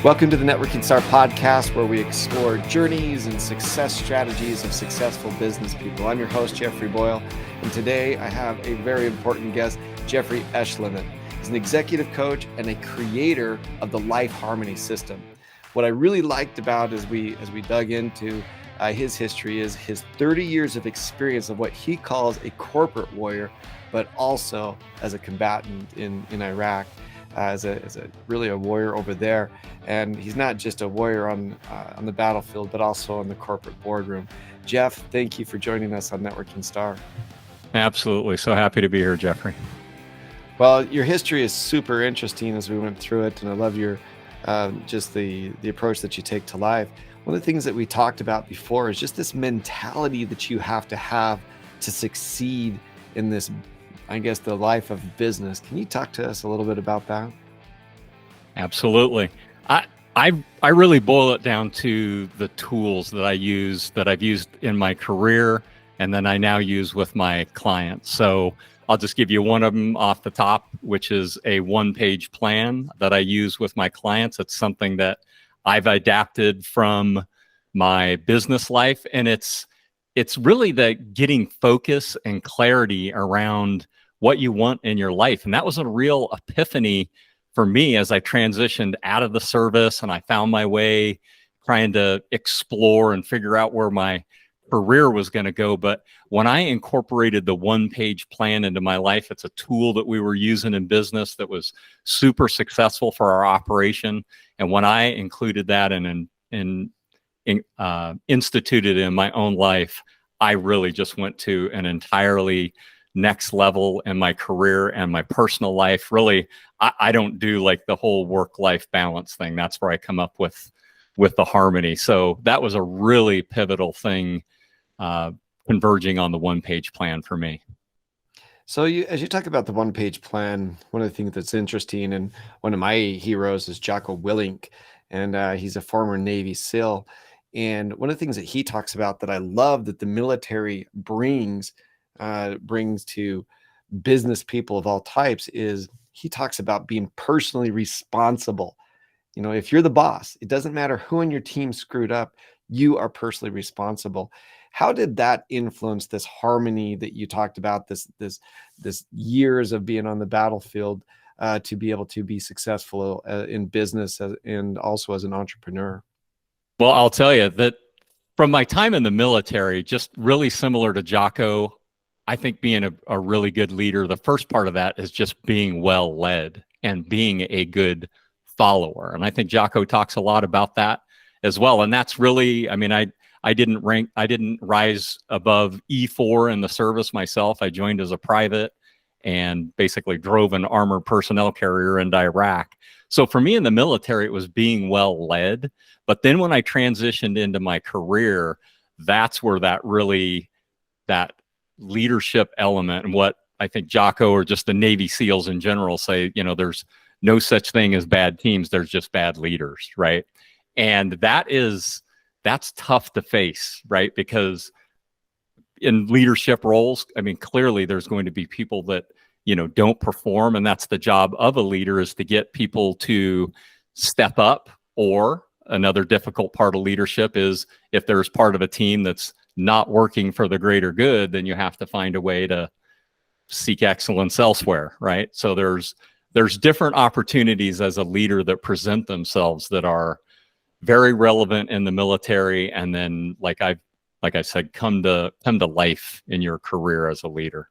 Welcome to the Networking Star podcast, where we explore journeys and success strategies of successful business people. I'm your host, Jeffery Boyle, and today I have a very important guest, Jeffery Eschliman. He's an executive coach and a creator of the Life Harmony system. What I really liked about as we dug into his history is his 30 years of experience of what he calls a corporate warrior, but also as a combatant in Iraq. As a really a warrior over there, and he's not just a warrior on the battlefield, but also in the corporate boardroom. Jeff, thank you for joining us on Networking Star. Absolutely, so happy to be here, Jeffrey. Well, your history is super interesting as we went through it, and I love your just the approach that you take to life. One of the things that we talked about before is just this mentality that you have to succeed in this, I guess, the life of business. Can you talk to us a little bit about that? Absolutely. I really boil it down to the tools that I've used in my career, and then I now use with my clients. So I'll just give you one of them off the top, which is a one-page plan that I use with my clients. It's something that I've adapted from my business life, and it's really the getting focus and clarity around what you want in your life. And that was a real epiphany for me as I transitioned out of the service and I found my way trying to explore and figure out where my career was going to go. But when I incorporated the one-page plan into my life, it's a tool that we were using in business that was super successful for our operation. And when I included that and instituted it in my own life, I really just went to an entirely next level in my career and my personal life. Really, I don't do like the whole work-life balance thing. That's where I come up with the harmony. So that was a really pivotal thing, converging on the one-page plan for me. So as you talk about the one-page plan, one of the things that's interesting, and one of my heroes is Jocko Willink, and he's a former Navy SEAL. And one of the things that he talks about that I love that the military brings to business people of all types is he talks about being personally responsible. You know, if you're the boss, it doesn't matter who on your team screwed up, you are personally responsible. How did that influence this harmony that you talked about, this years of being on the battlefield to be able to be successful in business and also as an entrepreneur? Well, I'll tell you that from my time in the military, just really similar to Jocko, I think being a really good leader, the first part of that is just being well led and being a good follower. And I think Jocko talks a lot about that as well. And that's really, I mean, I didn't rise above E4 in the service myself. I joined as a private and basically drove an armored personnel carrier into Iraq. So for me in the military, it was being well led. But then when I transitioned into my career, that's where that leadership element, and what I think Jocko or just the Navy SEALs in general say, you know, there's no such thing as bad teams. There's just bad leaders, right? And that's tough to face, right? Because in leadership roles, I mean, clearly there's going to be people that, you know, don't perform, and that's the job of a leader, is to get people to step up. Or another difficult part of leadership is if there's part of a team that's not working for the greater good, then you have to find a way to seek excellence elsewhere, right? So there's different opportunities as a leader that present themselves that are very relevant in the military, and then like I said, come to life in your career as a leader.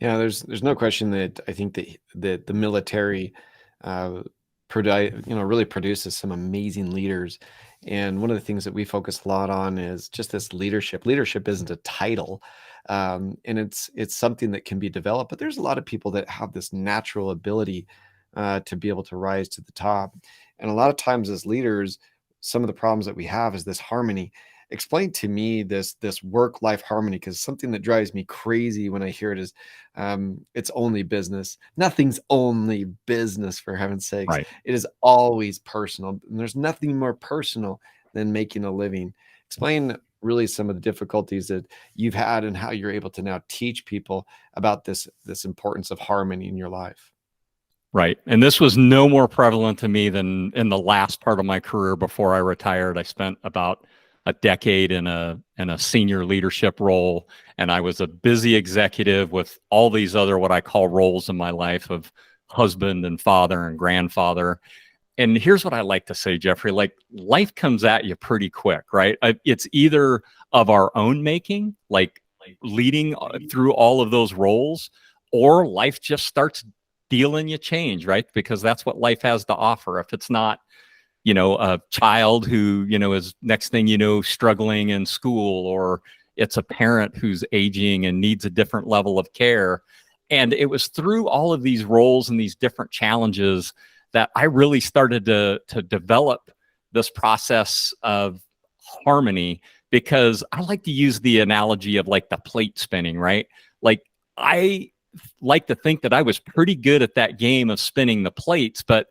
Yeah, there's no question that I think that the military really produces some amazing leaders. And one of the things that we focus a lot on is just this leadership. Leadership isn't a title, and it's something that can be developed. But there's a lot of people that have this natural ability to be able to rise to the top. And a lot of times as leaders, some of the problems that we have is this harmony. Explain to me this work-life harmony, because something that drives me crazy when I hear it is it's only business. Nothing's only business, for heaven's sakes. Right. It is always personal. And there's nothing more personal than making a living. Explain really some of the difficulties that you've had and how you're able to now teach people about this importance of harmony in your life. Right. And this was no more prevalent to me than in the last part of my career before I retired. I spent about a decade in a senior leadership role, and I was a busy executive with all these other what I call roles in my life of husband and father and grandfather. And here's what I like to say, Jeffrey, like life comes at you pretty quick, right? It's either of our own making, like leading through all of those roles, or life just starts dealing you change, right? Because that's what life has to offer. If it's not, a child who, is next thing you know, struggling in school, or it's a parent who's aging and needs a different level of care. And it was through all of these roles and these different challenges that I really started to develop this process of harmony, because I like to use the analogy of like the plate spinning, right? Like I like to think that I was pretty good at that game of spinning the plates, but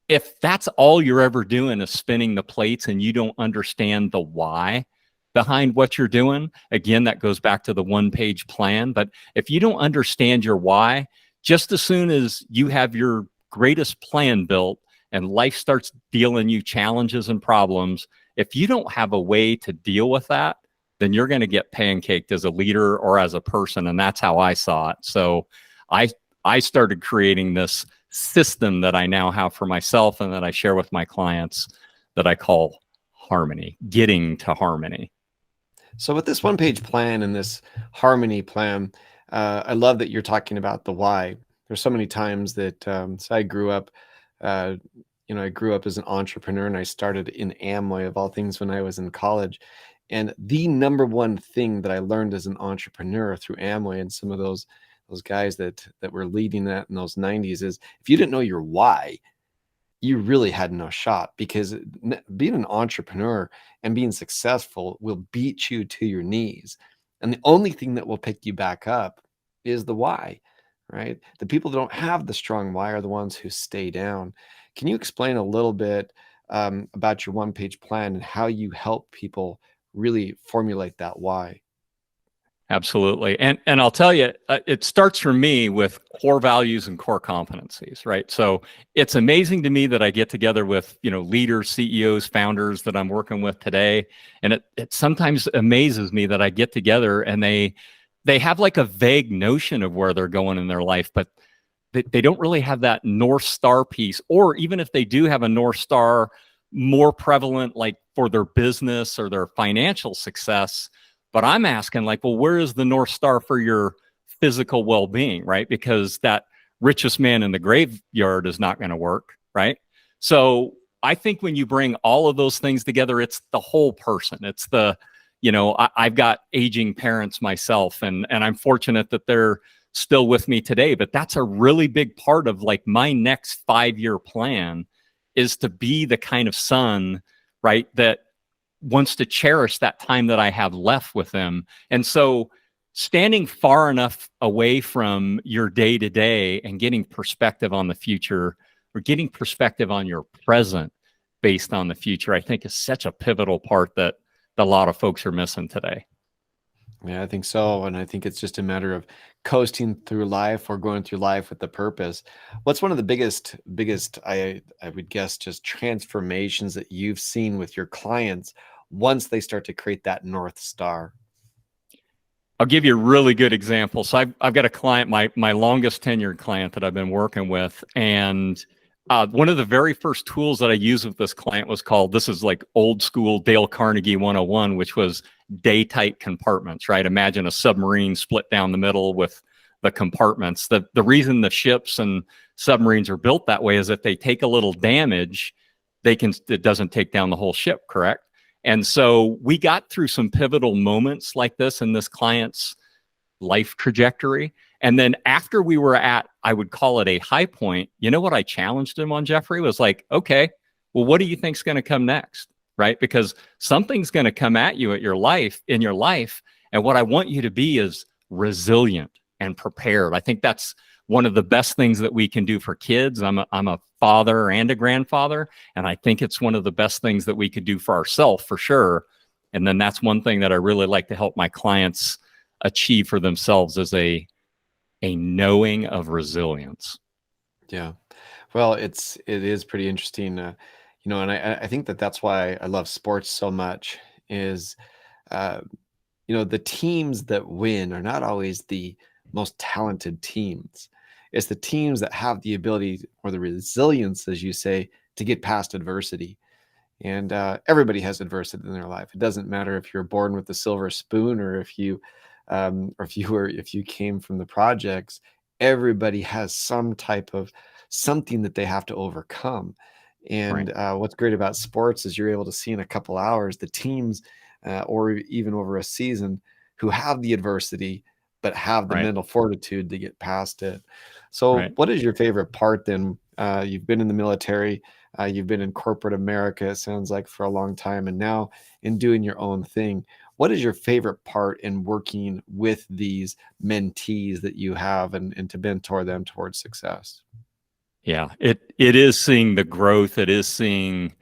if that's all you're ever doing is spinning the plates and you don't understand the why behind what you're doing, again, that goes back to the one-page plan. But if you don't understand your why, just as soon as you have your greatest plan built and life starts dealing you challenges and problems, if you don't have a way to deal with that, then you're going to get pancaked as a leader or as a person. And that's how I saw it. So I started creating this system that I now have for myself and that I share with my clients that I call harmony, getting to harmony. So with this one-page plan and this harmony plan, I love that you're talking about the why. There's so many times that so I grew up, I grew up as an entrepreneur, and I started in Amway of all things when I was in college. And the number one thing that I learned as an entrepreneur through Amway and some of those guys that were leading that in those 90s is if you didn't know your why, you really had no shot, because being an entrepreneur and being successful will beat you to your knees. And the only thing that will pick you back up is the why, right? The people that don't have the strong why are the ones who stay down. Can you explain a little bit about your one-page plan and how you help people really formulate that why? Absolutely. And I'll tell you, it starts for me with core values and core competencies, right? So it's amazing to me that I get together with, leaders, CEOs, founders that I'm working with today. And it sometimes amazes me that I get together and they have like a vague notion of where they're going in their life, but they don't really have that North Star piece. Or even if they do have a North Star more prevalent, like for their business or their financial success, but I'm asking, like, well, where is the North Star for your physical well-being, right? Because that richest man in the graveyard is not going to work, right? So I think when you bring all of those things together, it's the whole person. It's I've got aging parents myself, and I'm fortunate that they're still with me today. But that's a really big part of like my next 5-year plan is to be the kind of son, right, that wants to cherish that time that I have left with them. And so standing far enough away from your day to day and getting perspective on the future, or getting perspective on your present based on the future, I think is such a pivotal part that a lot of folks are missing today. Yeah, I think so. And I think it's just a matter of coasting through life or going through life with the purpose. What's one of the biggest, I would guess, just transformations that you've seen with your clients once they start to create that North Star? I'll give you a really good example. So I've got a client, my longest tenured client that I've been working with, and one of the very first tools that I used with this client was called, this is like old school Dale Carnegie 101, which was day tight compartments, right? Imagine a submarine split down the middle with the compartments. The reason the ships and submarines are built that way is that they take a little damage, it doesn't take down the whole ship, correct? And so we got through some pivotal moments like this in this client's life trajectory. And then after we were at, I would call it a high point, what I challenged him on, Jeffrey, was like, okay, well, what do you think's going to come next? Right? Because something's going to come at you in your life. And what I want you to be is resilient and prepared. I think that's one of the best things that we can do for kids. I'm a father and a grandfather, and I think it's one of the best things that we could do for ourselves for sure. And then that's one thing that I really like to help my clients achieve for themselves is a knowing of resilience. Yeah. Well, it is pretty interesting, and I think that that's why I love sports so much is, uh, the teams that win are not always the most talented teams. It's the teams that have the ability or the resilience, as you say, to get past adversity. And everybody has adversity in their life. It doesn't matter if you're born with a silver spoon or if you came from the projects. Everybody has some type of something that they have to overcome. Right, And what's great about sports is you're able to see in a couple hours the teams, or even over a season, who have the adversity but have the right, mental fortitude to get past it. So, right. what is your favorite part then? You've been in the military. You've been in corporate America, it sounds like, for a long time, and now in doing your own thing. What is your favorite part in working with these mentees that you have and to mentor them towards success? Yeah, it is seeing the growth. It is seeing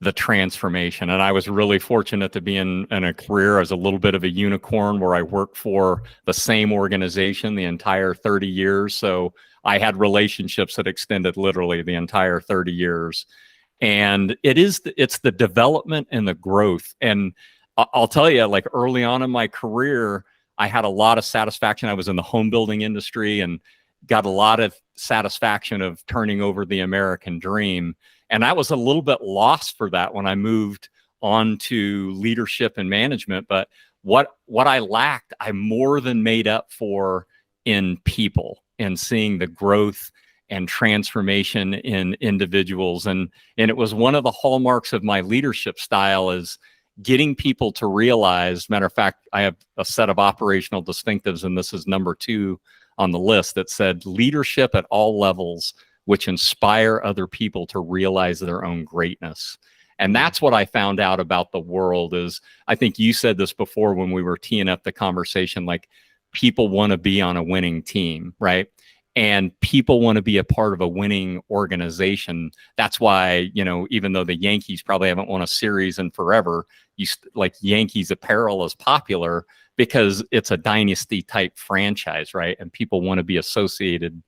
the transformation. And I was really fortunate to be in a career as a little bit of a unicorn where I worked for the same organization the entire 30 years. So I had relationships that extended literally the entire 30 years. And it's the development and the growth. And I'll tell you, like early on in my career, I had a lot of satisfaction. I was in the home building industry and got a lot of satisfaction of turning over the American dream. And I was a little bit lost for that when I moved on to leadership and management. But what I lacked, I more than made up for in people and seeing the growth and transformation in individuals. And it was one of the hallmarks of my leadership style is getting people to realize. Matter of fact, I have a set of operational distinctives, and this is number 2 on the list, that said leadership at all levels which inspire other people to realize their own greatness. And Mm, that's what I found out about the world is, I think you said this before when we were teeing up the conversation, like people want to be on a winning team, right? And people want to be a part of a winning organization. That's why, even though the Yankees probably haven't won a series in forever, like Yankees apparel is popular because it's a dynasty type franchise, right? And people want to be associated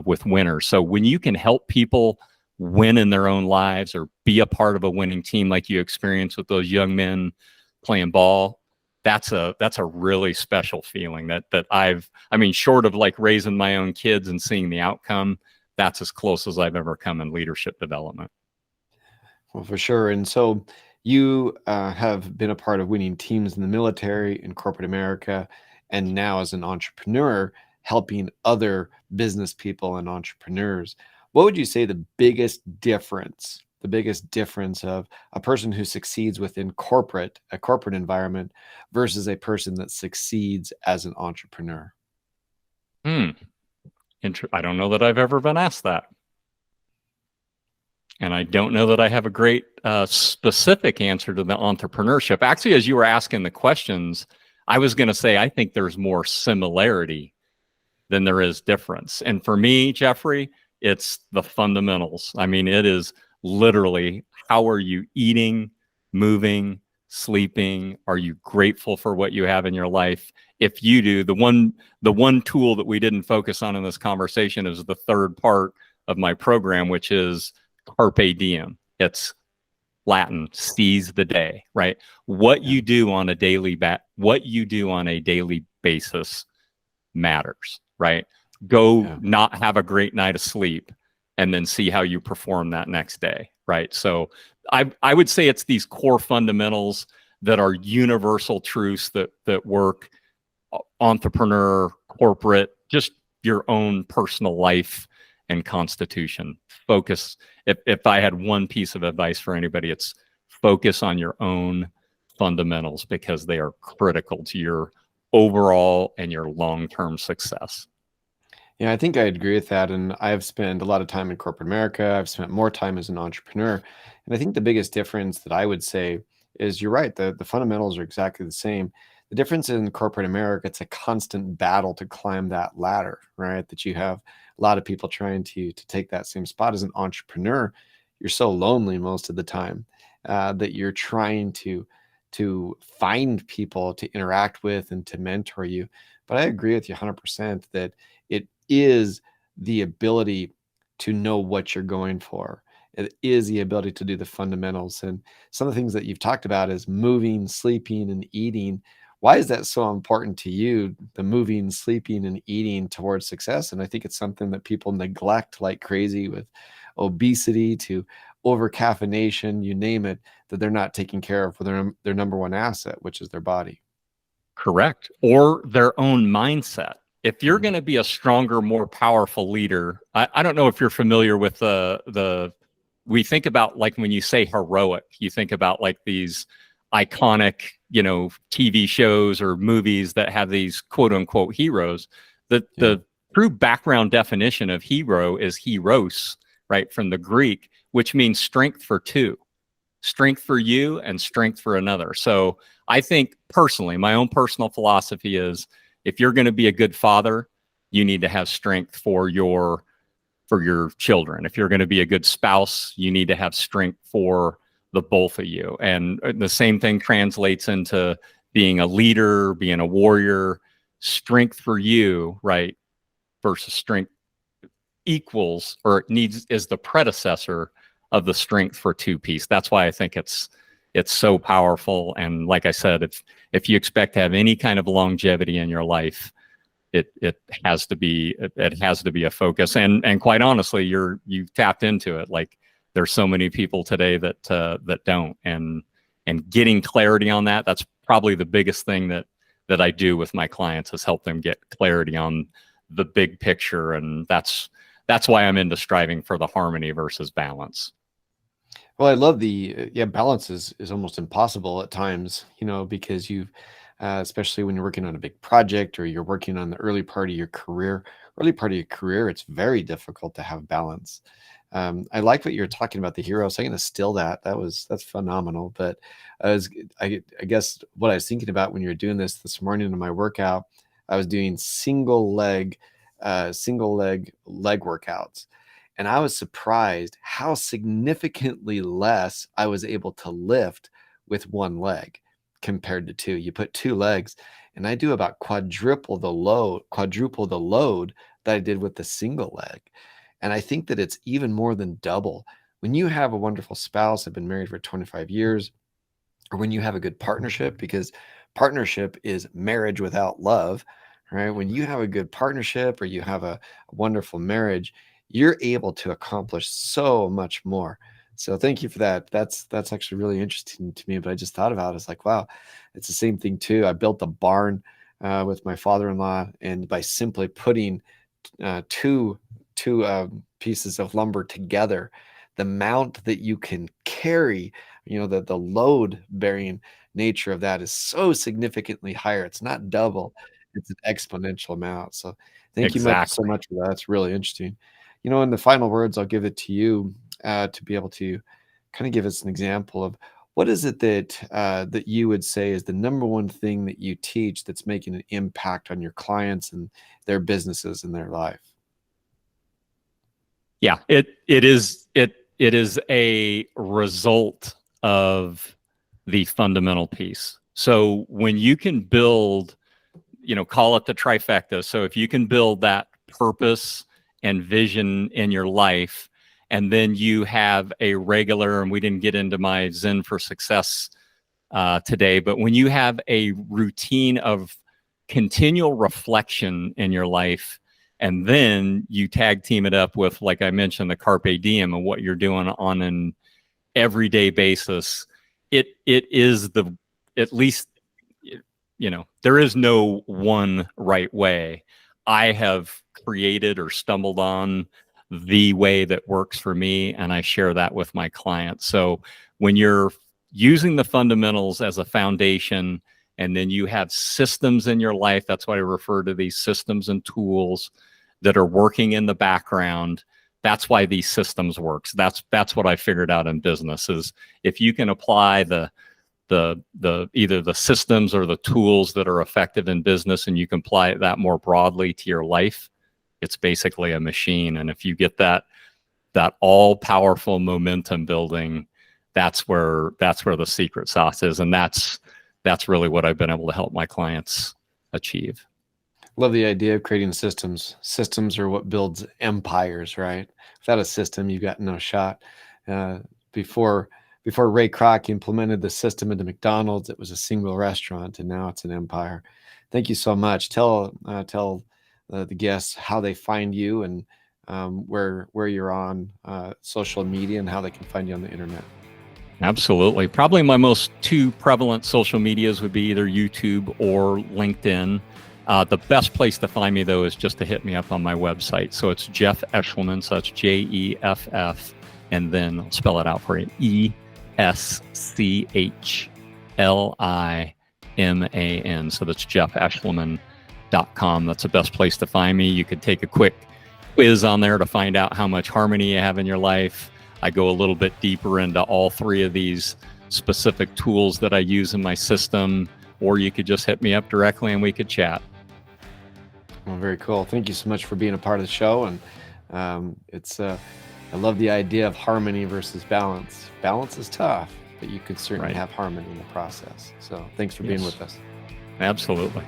with winners. So when you can help people win in their own lives or be a part of a winning team, like you experienced with those young men playing ball, that's a really special feeling that I mean, short of like raising my own kids and seeing the outcome, that's as close as I've ever come in leadership development. well, for sure. And so you have been a part of winning teams in the military, in corporate America, and now as an entrepreneur, helping other business people and entrepreneurs. What would you say the biggest difference of a person who succeeds within a corporate environment versus a person that succeeds as an entrepreneur? Hmm. I don't know that I've ever been asked that. And I don't know that I have a great specific answer to the entrepreneurship. Actually, as you were asking the questions, I was going to say, I think there's more similarity than there is difference. And for me, Jeffrey, it's the fundamentals. I mean, it is literally, how are you eating, moving, sleeping? Are you grateful for what you have in your life? If you do, the one tool that we didn't focus on in this conversation is the third part of my program, which is carpe diem. It's Latin, seize the day, right? Yeah, What you do on a daily basis matters, right? Go yeah, not have a great night of sleep and then see how you perform that next day, right? So I would say it's these core fundamentals that are universal truths that work entrepreneur, corporate, just your own personal life and constitution. Focus. If I had one piece of advice for anybody, it's focus on your own fundamentals because they are critical to your overall and your long-term success. yeah. I think I agree with that. And I've spent a lot of time in corporate America. I've spent more time as an entrepreneur, and I think the biggest difference that I would say is you're right. The fundamentals are exactly the same. The difference in corporate America, it's a constant battle to climb that ladder, right? That you have a lot of people trying to take that same spot. As an entrepreneur, you're so lonely most of the time, that you're trying to find people to interact with and to mentor you. But I agree with you 100% that it is the ability to know what you're going for. It is the ability to do the fundamentals. And some of the things that you've talked about is moving, sleeping, and eating. Why is that so important to you, the moving, sleeping, and eating towards success? And I think it's something that people neglect like crazy, with obesity to over caffeination, you name it, that they're not taking care of for their number one asset, which is their body. Correct. Or their own mindset. If you're Mhm. going to be a stronger, more powerful leader, I don't know if you're familiar with we think about, like, when you say heroic, you think about like these iconic, TV shows or movies that have these quote unquote heroes. The Yeah. the true background definition of hero is heros, right? From the Greek, which means strength for two, strength for you and strength for another. So I think personally, my own personal philosophy is, if you're going to be a good father, you need to have strength for your children. If you're going to be a good spouse, you need to have strength for the both of you. And the same thing translates into being a leader, being a warrior. Strength for you, right, versus strength equals, or needs, is the predecessor of the strength for two piece. That's why I think it's so powerful. And like I said, if you expect to have any kind of longevity in your life, it has to be a focus. And quite honestly, you've tapped into it. Like, there's so many people today that don't, and getting clarity on that's probably the biggest thing that I do with my clients, is help them get clarity on the big picture. And that's why I'm into striving for the harmony versus balance. Well, I love the balance is almost impossible at times, because you've especially when you're working on a big project, or you're working on the early part of your career. Early part of your career, it's very difficult to have balance. I like what you're talking about, the hero. So I'm going to steal that. That's phenomenal. But I guess what I was thinking about when you were doing this morning in my workout, I was doing single leg workouts. And I was surprised how significantly less I was able to lift with one leg compared to two. You put two legs, and I do about quadruple the load that I did with the single leg. And I think that it's even more than double. When you have a wonderful spouse, I've been married for 25 years, or when you have a good partnership, because partnership is marriage without love, right? When you have a good partnership, or you have a wonderful marriage, you're able to accomplish so much more. So thank you for that. That's actually really interesting to me. But I just thought about it. It's like, wow, it's the same thing too. I built a barn with my father-in-law, and by simply putting two pieces of lumber together, the amount that you can carry, the load bearing nature of that is so significantly higher. It's not double, it's an exponential amount. So thank you so Exactly. much for that. It's really interesting. In the final words, I'll give it to you to be able to kind of give us an example of what is it that you would say is the number one thing that you teach that's making an impact on your clients and their businesses and their life. Yeah, it is a result of the fundamental piece. So when you can build, call it the trifecta. So if you can build that purpose and vision in your life, and then you have a regular, and we didn't get into my Zen for Success today, but when you have a routine of continual reflection in your life, and then you tag team it up with, like I mentioned, the carpe diem and what you're doing on an everyday basis, it is the, at least, there is no one right way. I have created or stumbled on the way that works for me, and I share that with my clients. So when you're using the fundamentals as a foundation, and then you have systems in your life, that's why I refer to these systems and tools that are working in the background. That's why these systems works. That's what I figured out in business, is if you can apply the either the systems or the tools that are effective in business, and you can apply that more broadly to your life, it's basically a machine. And if you get that all powerful momentum building, that's where the secret sauce is. And that's really what I've been able to help my clients achieve. Love the idea of creating systems. Systems are what builds empires, right? Without a system, you've got no shot. Uh, before before Ray Kroc implemented the system into McDonald's, it was a single restaurant, and now it's an empire. Thank you so much. Tell the guests how they find you and where you're on social media and how they can find you on the internet. Absolutely. Probably my most two prevalent social medias would be either YouTube or LinkedIn. The best place to find me, though, is just to hit me up on my website. So it's Jeff Eschliman, so that's Jeff, and then I'll spell it out for you, Eschliman. So that's jeffeschliman.com. That's the best place to find me. You could take a quick quiz on there to find out how much harmony you have in your life. I go a little bit deeper into all three of these specific tools that I use in my system, or you could just hit me up directly and we could chat. Well, very cool. Thank you so much for being a part of the show. And I love the idea of harmony versus balance. Balance is tough, but you could certainly have harmony in the process. So thanks for being with us. Absolutely.